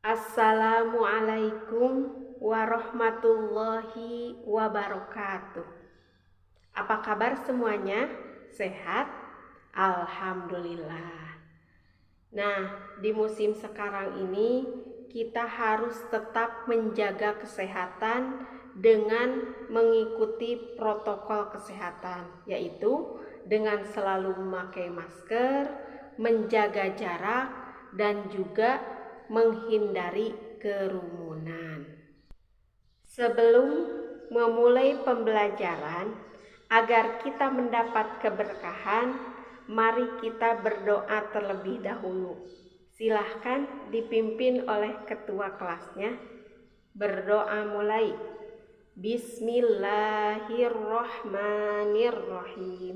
Assalamualaikum warahmatullahi wabarakatuh. Apa kabar semuanya? Sehat? Alhamdulillah. Nah, di musim sekarang ini kita harus tetap menjaga kesehatan dengan mengikuti protokol kesehatan, yaitu dengan selalu memakai masker, menjaga jarak, dan juga menghindari kerumunan. Sebelum memulai pembelajaran, agar kita mendapat keberkahan, mari kita berdoa terlebih dahulu. Silahkan dipimpin oleh ketua kelasnya. Berdoa mulai. Bismillahirrahmanirrahim.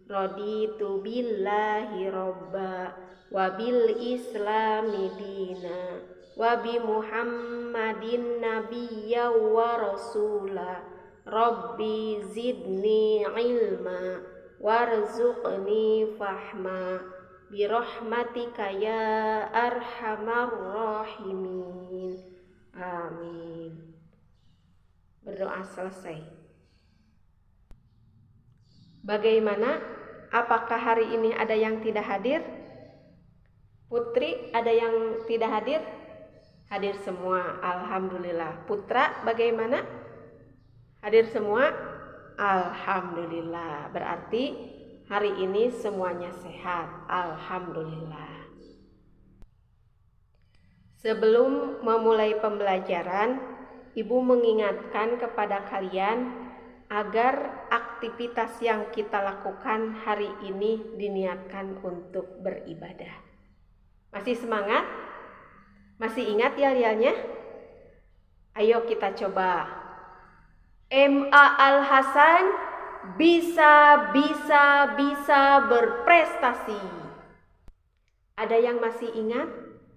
Raditu billahi robba wa bil islami dina wa bi muhammadin nabiyya wa rasula. Rabbi zidni ilma warzuqni fahma birahmatika ya arhamar rahimin. Amin. Berdoa selesai. Bagaimana? Apakah hari ini ada yang tidak hadir? Putri, ada yang tidak hadir? Hadir semua, alhamdulillah. Putra, bagaimana? Hadir semua? Alhamdulillah. Berarti hari ini semuanya sehat. Alhamdulillah. Sebelum memulai pembelajaran, Ibu mengingatkan kepada kalian agar aktivitas yang kita lakukan hari ini diniatkan untuk beribadah. Masih semangat? Masih ingat yel-yelnya? Ayo kita coba. MA Al-Hasan bisa berprestasi. Ada yang masih ingat?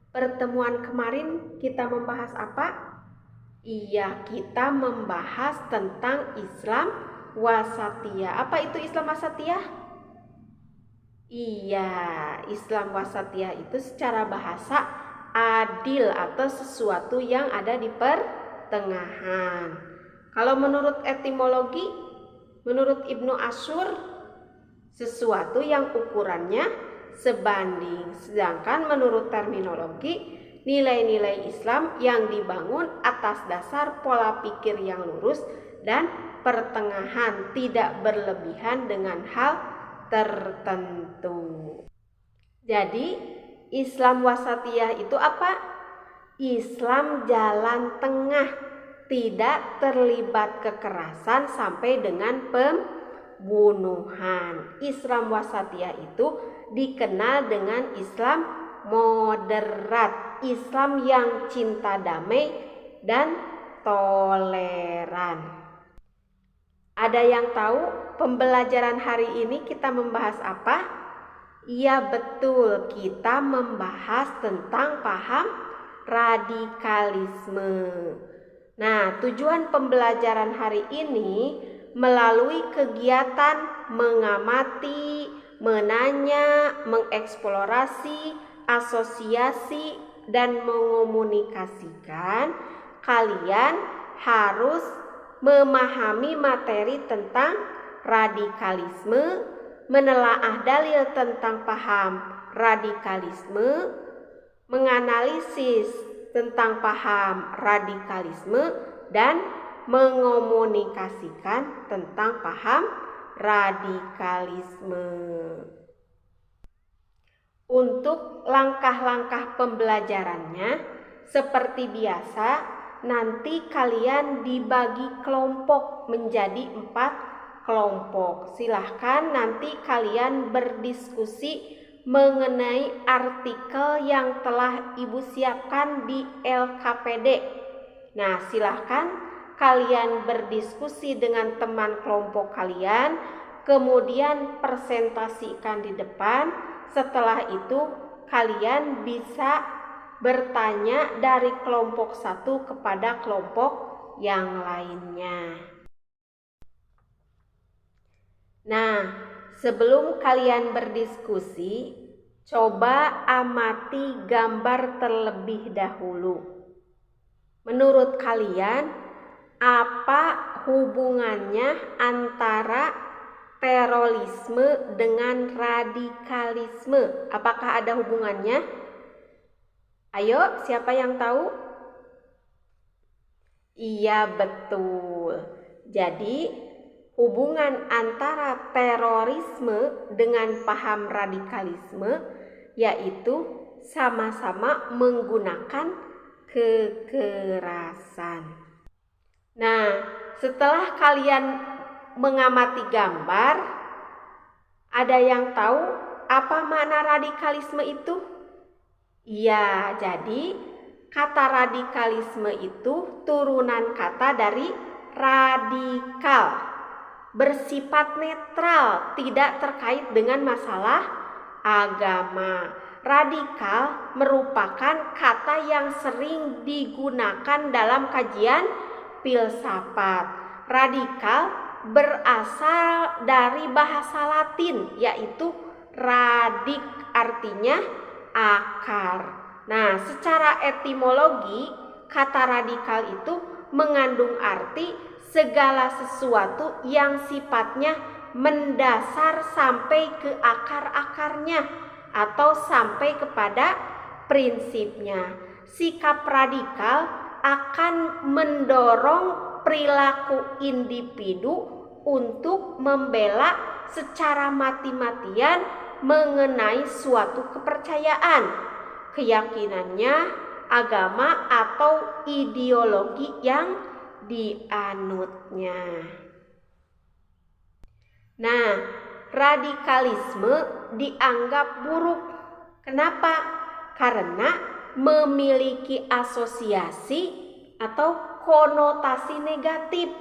Pertemuan kemarin kita membahas apa? Iya, kita membahas tentang Islam wasatiyah. Apa itu Islam wasatiyah? Iya, Islam wasatiyah itu secara bahasa adil atau sesuatu yang ada di pertengahan. Kalau menurut etimologi, menurut Ibnu Asyur, sesuatu yang ukurannya sebanding. Sedangkan menurut terminologi, nilai-nilai Islam yang dibangun atas dasar pola pikir yang lurus dan pertengahan, tidak berlebihan dengan hal tertentu. Jadi, Islam wasatiyah itu apa? Islam jalan tengah, tidak terlibat kekerasan sampai dengan pembunuhan. Islam wasatiyah itu dikenal dengan Islam moderat, Islam yang cinta damai dan toleran. Ada yang tahu pembelajaran hari ini kita membahas apa? Iya betul, kita membahas tentang paham radikalisme. Nah, tujuan pembelajaran hari ini melalui kegiatan mengamati, menanya, mengeksplorasi, asosiasi, dan mengomunikasikan, kalian harus memahami materi tentang radikalisme, menelaah dalil tentang paham radikalisme, menganalisis tentang paham radikalisme, dan mengomunikasikan tentang paham radikalisme. Untuk langkah-langkah pembelajarannya, seperti biasa, nanti kalian dibagi kelompok menjadi 4 kelompok. Silahkan nanti kalian berdiskusi mengenai artikel yang telah Ibu siapkan di LKPD. Nah, silahkan kalian berdiskusi dengan teman kelompok kalian, kemudian presentasikan di depan. Setelah itu kalian bisa bertanya dari kelompok satu kepada kelompok yang lainnya. Nah, sebelum kalian berdiskusi, coba amati gambar terlebih dahulu. Menurut kalian, apa hubungannya antara terorisme dengan radikalisme? Apakah ada hubungannya? Ayo, siapa yang tahu? Iya, betul. Jadi, hubungan antara terorisme dengan paham radikalisme yaitu sama-sama menggunakan kekerasan. Nah, setelah kalian mengamati gambar, ada yang tahu apa makna radikalisme itu? Iya, jadi kata radikalisme itu turunan kata dari radikal, bersifat netral, tidak terkait dengan masalah agama. Radikal merupakan kata yang sering digunakan dalam kajian filsafat. Radikal berasal dari bahasa Latin, yaitu radik, artinya akar. Nah, secara etimologi, kata radikal itu mengandung arti segala sesuatu yang sifatnya mendasar sampai ke akar-akarnya atau sampai kepada prinsipnya. Sikap radikal akan mendorong perilaku individu untuk membela secara mati-matian mengenai suatu kepercayaan, keyakinannya, agama atau ideologi yang dianutnya. Nah, radikalisme dianggap buruk. Kenapa? Karena memiliki asosiasi atau konotasi negatif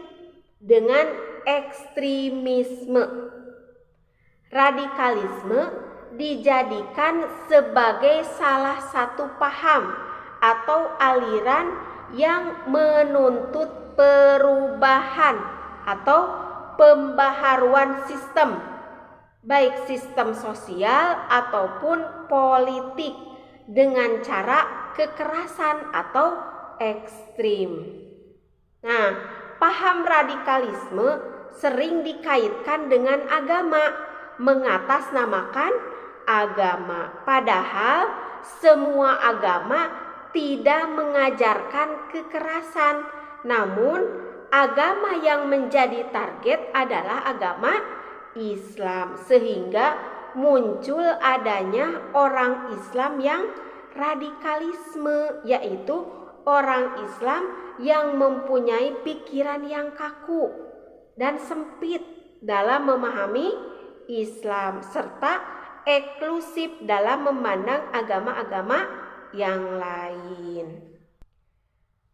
dengan ekstremisme. Radikalisme dijadikan sebagai salah satu paham atau aliran yang menuntut perubahan atau pembaharuan sistem, baik sistem sosial ataupun politik, dengan cara kekerasan atau ekstrim. Nah, paham radikalisme sering dikaitkan dengan agama, mengatasnamakan agama. Padahal semua agama tidak mengajarkan kekerasan, namun agama yang menjadi target adalah agama Islam, sehingga muncul adanya orang Islam yang radikalisme, yaitu orang Islam yang mempunyai pikiran yang kaku dan sempit dalam memahami Islam, serta eksklusif dalam memandang agama-agama yang lain.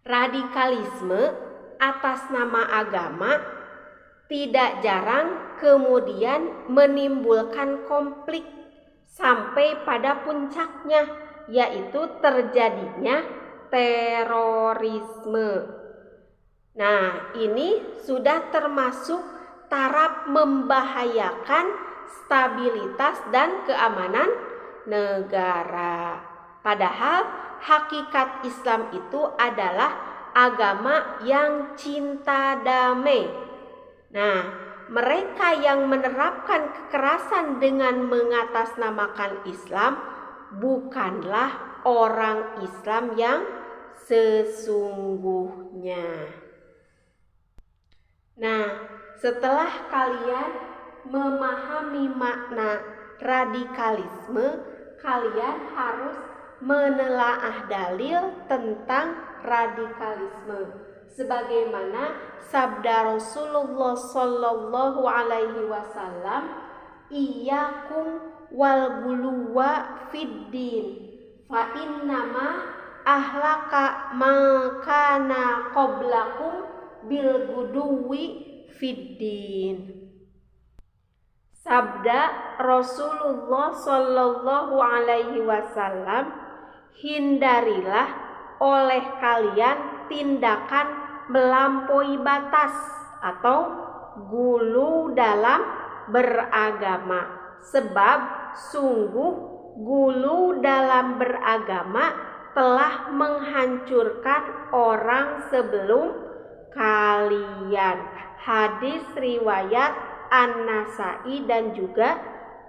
Radikalisme atas nama agama tidak jarang kemudian menimbulkan konflik sampai pada puncaknya, yaitu terjadinya terorisme. Nah, ini sudah termasuk taraf membahayakan stabilitas dan keamanan negara. Padahal hakikat Islam itu adalah agama yang cinta damai. Nah, mereka yang menerapkan kekerasan dengan mengatasnamakan Islam bukanlah orang Islam yang sesungguhnya. Nah, setelah kalian memahami makna radikalisme, kalian harus menelaah dalil tentang radikalisme, sebagaimana sabda Rasulullah Shallallahu Alaihi Wasallam, "Iyyakum wal guluwa fiddin, fa innama ahlaka ma kana qablakum bil guduwi fiddin." Sabda Rasulullah Shallallahu Alaihi Wasallam, hindarilah oleh kalian tindakan melampaui batas atau gulu dalam beragama, sebab sungguh gulu dalam beragama telah menghancurkan orang sebelum kalian. Hadis riwayat An-Nasai dan juga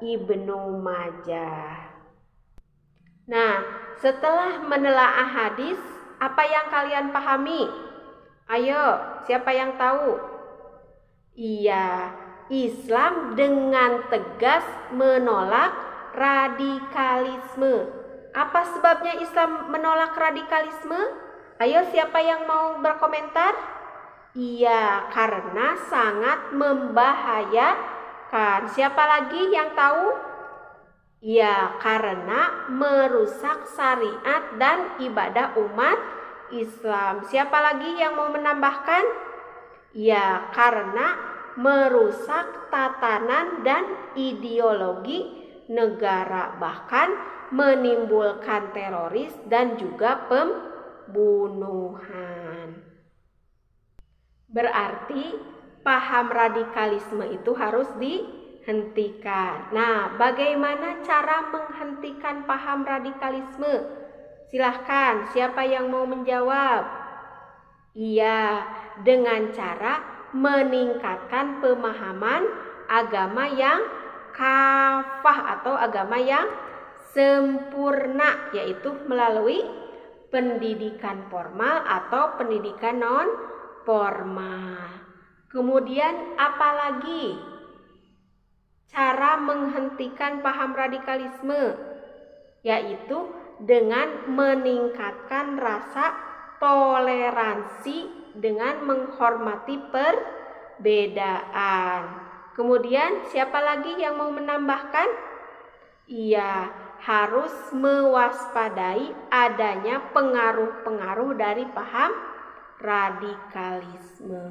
Ibnu Majah. Nah, setelah menelaah hadis, apa yang kalian pahami? Ayo, siapa yang tahu? Iya, Islam dengan tegas menolak radikalisme. Apa sebabnya Islam menolak radikalisme? Ayo, siapa yang mau berkomentar? Iya, karena sangat membahayakan. Siapa lagi yang tahu? Ya, karena merusak syariat dan ibadah umat Islam. Siapa lagi yang mau menambahkan? Ya, karena merusak tatanan dan ideologi negara, bahkan menimbulkan teroris dan juga pembunuhan. Berarti paham radikalisme itu harus dihentikan. Nah, bagaimana cara menghentikan paham radikalisme? Silahkan, siapa yang mau menjawab? Iya, dengan cara meningkatkan pemahaman agama yang kafah atau agama yang sempurna, yaitu melalui pendidikan formal atau pendidikan non formal. Kemudian apalagi cara menghentikan paham radikalisme? Yaitu dengan meningkatkan rasa toleransi dengan menghormati perbedaan. Kemudian siapa lagi yang mau menambahkan? Iya, harus mewaspadai adanya pengaruh-pengaruh dari paham radikalisme.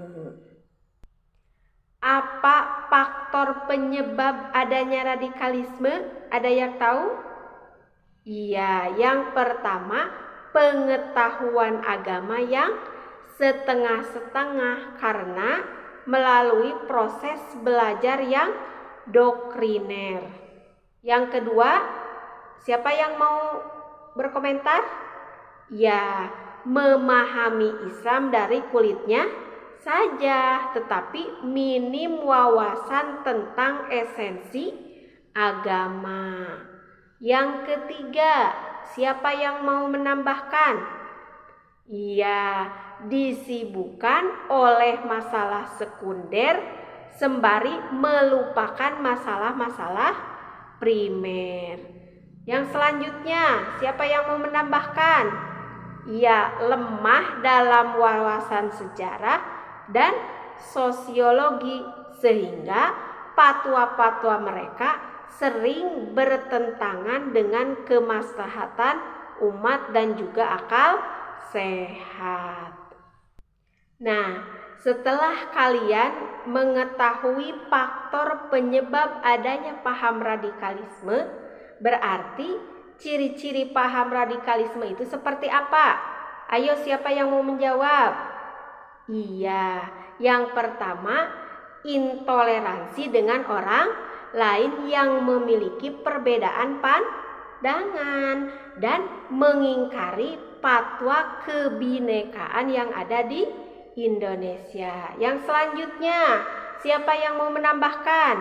Apa faktor penyebab adanya radikalisme? Ada yang tahu? Iya, yang pertama pengetahuan agama yang setengah-setengah karena melalui proses belajar yang doktriner. Yang kedua, siapa yang mau berkomentar? Ya, memahami Islam dari kulitnya saja, tetapi minim wawasan tentang esensi agama. Yang ketiga, siapa yang mau menambahkan? Iya, disibukkan oleh masalah sekunder sembari melupakan masalah-masalah primer. Yang selanjutnya, siapa yang mau menambahkan? Ia lemah dalam wawasan sejarah dan sosiologi sehingga fatwa-fatwa mereka sering bertentangan dengan kemaslahatan umat dan juga akal sehat. Nah, setelah kalian mengetahui faktor penyebab adanya paham radikalisme, berarti ciri-ciri paham radikalisme itu seperti apa? Ayo, siapa yang mau menjawab? Iya, yang pertama intoleransi dengan orang lain yang memiliki perbedaan pandangan dan mengingkari fatwa kebinekaan yang ada di Indonesia. Yang selanjutnya, siapa yang mau menambahkan?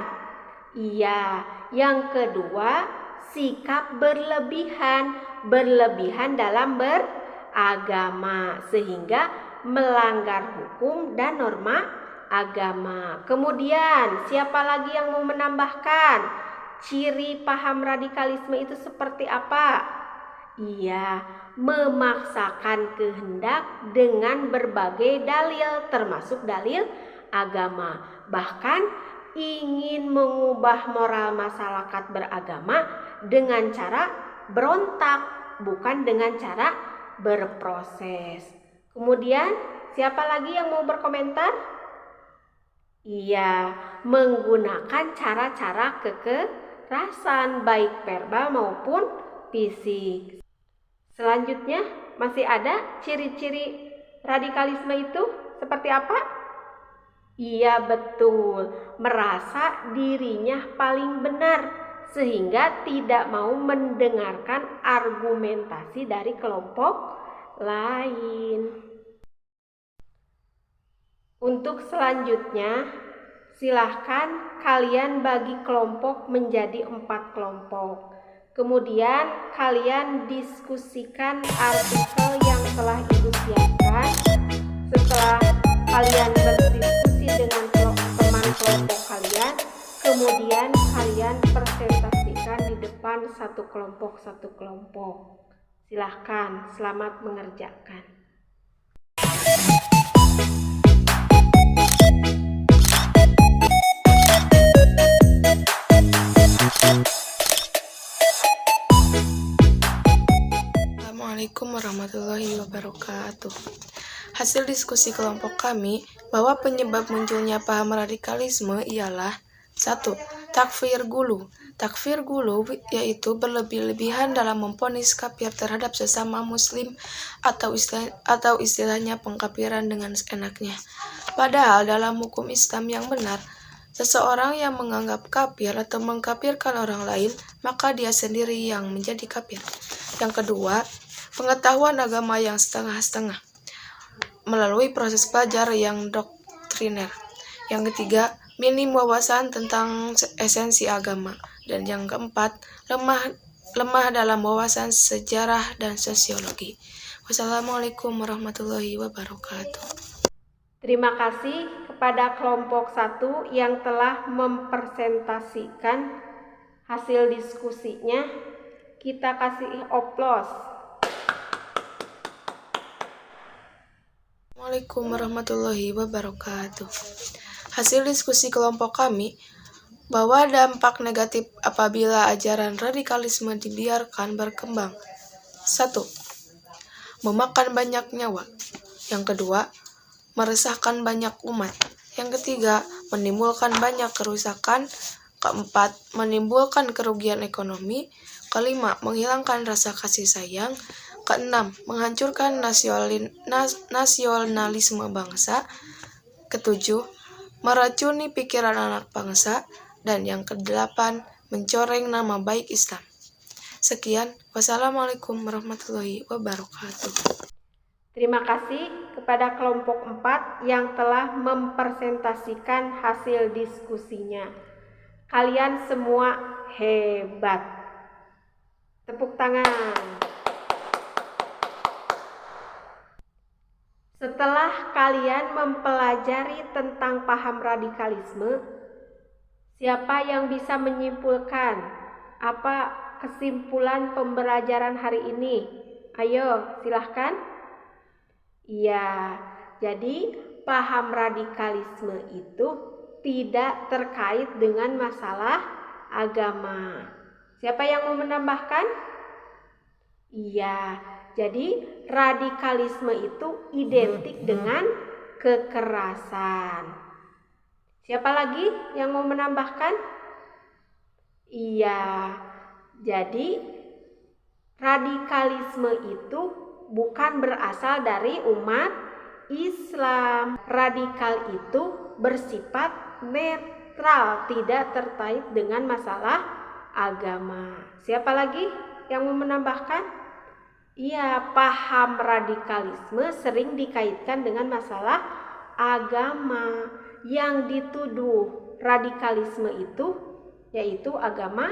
Iya, yang kedua, sikap berlebihan dalam beragama sehingga melanggar hukum dan norma agama. Kemudian, siapa lagi yang mau menambahkan? Ciri paham radikalisme itu seperti apa? Iya, memaksakan kehendak dengan berbagai dalil, termasuk dalil agama. Bahkan ingin mengubah moral masyarakat beragama dengan cara berontak, bukan dengan cara berproses. Kemudian, siapa lagi yang mau berkomentar? Iya, menggunakan cara-cara kekerasan baik verbal maupun fisik. Selanjutnya, masih ada ciri-ciri radikalisme itu seperti apa? Iya, betul. Merasa dirinya paling benar sehingga tidak mau mendengarkan argumentasi dari kelompok lain. Untuk selanjutnya, silahkan kalian bagi kelompok menjadi 4 kelompok. Kemudian kalian diskusikan artikel yang telah Ibu siapkan. Setelah kalian berdiskusi dengan teman kelompok kalian, kemudian kalian presentasikan di depan satu kelompok. Silahkan, selamat mengerjakan. Assalamualaikum warahmatullahi wabarakatuh. Hasil diskusi kelompok kami bahwa penyebab munculnya paham radikalisme ialah 1. Takfir gulu. Takfir gulu yaitu berlebih-lebihan dalam memvonis kafir terhadap sesama muslim atau istilahnya pengkafiran dengan enaknya. Padahal dalam hukum Islam yang benar, seseorang yang menganggap kafir atau mengkafirkan orang lain, maka dia sendiri yang menjadi kafir. Yang kedua, pengetahuan agama yang setengah-setengah melalui proses belajar yang doktriner. Yang ketiga, minim wawasan tentang esensi agama. Dan yang keempat, lemah dalam wawasan sejarah dan sosiologi. Wassalamualaikum warahmatullahi wabarakatuh. Terima kasih kepada kelompok 1 yang telah mempresentasikan hasil diskusinya. Kita kasih oplos. Assalamualaikum warahmatullahi wabarakatuh. Hasil diskusi kelompok kami bahwa dampak negatif apabila ajaran radikalisme dibiarkan berkembang. 1. Memakan banyak nyawa. Yang kedua, meresahkan banyak umat. Yang ketiga, menimbulkan banyak kerusakan. Keempat, menimbulkan kerugian ekonomi. Kelima, menghilangkan rasa kasih sayang. Keenam, menghancurkan nasionalisme bangsa. Ketujuh, meracuni pikiran anak bangsa. Dan yang kedelapan, mencoreng nama baik Islam. Sekian, wassalamualaikum warahmatullahi wabarakatuh. Terima kasih kepada kelompok 4 yang telah mempresentasikan hasil diskusinya. Kalian semua hebat. Tepuk tangan. Setelah kalian mempelajari tentang paham radikalisme, siapa yang bisa menyimpulkan apa kesimpulan pembelajaran hari ini? Ayo, silahkan. Iya, jadi paham radikalisme itu tidak terkait dengan masalah agama. Siapa yang mau menambahkan? Iya, jadi radikalisme itu identik dengan kekerasan. Siapa lagi yang mau menambahkan? Iya, jadi radikalisme itu bukan berasal dari umat Islam. Radikal itu bersifat netral, tidak terkait dengan masalah agama. Siapa lagi yang mau menambahkan? Iya, paham radikalisme sering dikaitkan dengan masalah agama. Yang dituduh radikalisme itu yaitu agama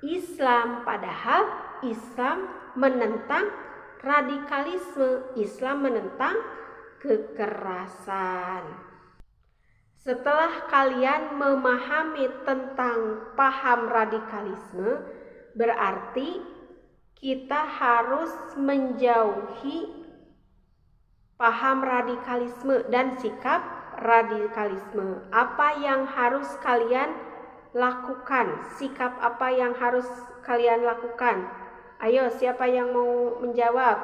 Islam, padahal Islam menentang radikalisme, Islam menentang kekerasan. Setelah kalian memahami tentang paham radikalisme, berarti kita harus menjauhi paham radikalisme dan sikap radikalisme. Apa yang harus kalian lakukan? Sikap apa yang harus kalian lakukan? Ayo, siapa yang mau menjawab?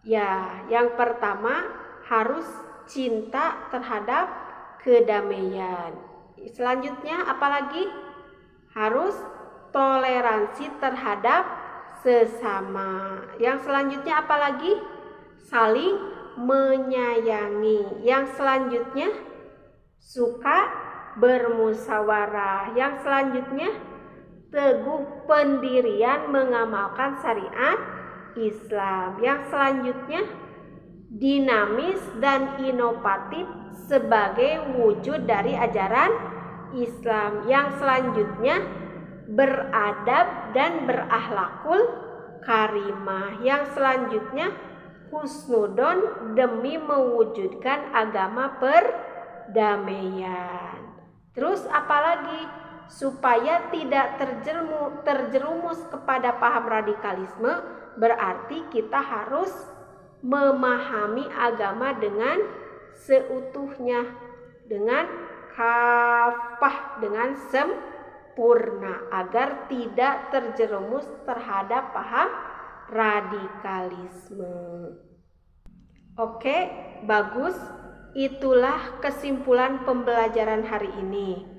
Ya, yang pertama harus cinta terhadap kedamaian. Selanjutnya apalagi? Harus toleransi terhadap sesama. Yang selanjutnya apalagi? Saling menyayangi. Yang selanjutnya suka bermusyawarah. Yang selanjutnya teguh pendirian mengamalkan syariat Islam. Yang selanjutnya, dinamis dan inovatif sebagai wujud dari ajaran Islam. Yang selanjutnya, beradab dan berakhlakul karimah. Yang selanjutnya, husnudon demi mewujudkan agama perdamaian. Terus apalagi supaya tidak terjerumus kepada paham radikalisme, berarti kita harus memahami agama dengan seutuhnya, dengan kafah, dengan sempurna, agar tidak terjerumus terhadap paham radikalisme. Oke, bagus. Itulah kesimpulan pembelajaran hari ini.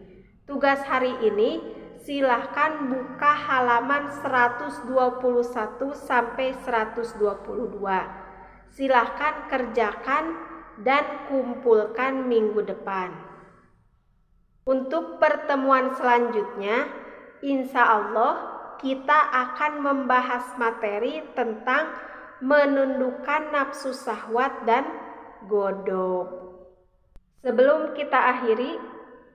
Tugas hari ini silahkan buka halaman 121 sampai 122. Silahkan kerjakan dan kumpulkan minggu depan. Untuk pertemuan selanjutnya, insya Allah kita akan membahas materi tentang menundukkan nafsu syahwat dan godok. Sebelum kita akhiri,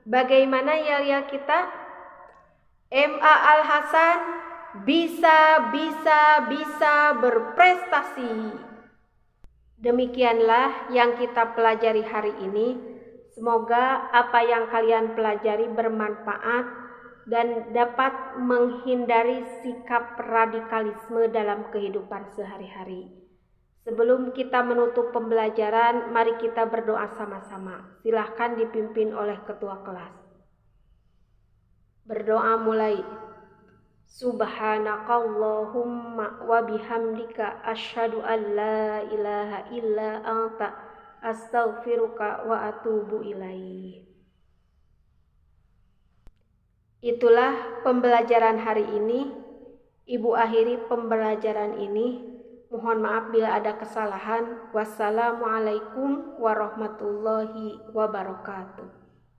bagaimana yel-yel kita? MA Al-Hasan bisa berprestasi. Demikianlah yang kita pelajari hari ini. Semoga apa yang kalian pelajari bermanfaat dan dapat menghindari sikap radikalisme dalam kehidupan sehari-hari. Sebelum kita menutup pembelajaran, mari kita berdoa sama-sama. Silahkan dipimpin oleh ketua kelas. Berdoa mulai. Subhanakallahumma wa bihamdika asyhadu an la ilaha illa anta astaghfiruka wa atubu ilaih. Itulah pembelajaran hari ini. Ibu akhiri pembelajaran ini. Mohon maaf bila ada kesalahan. Wassalamualaikum warahmatullahi wabarakatuh.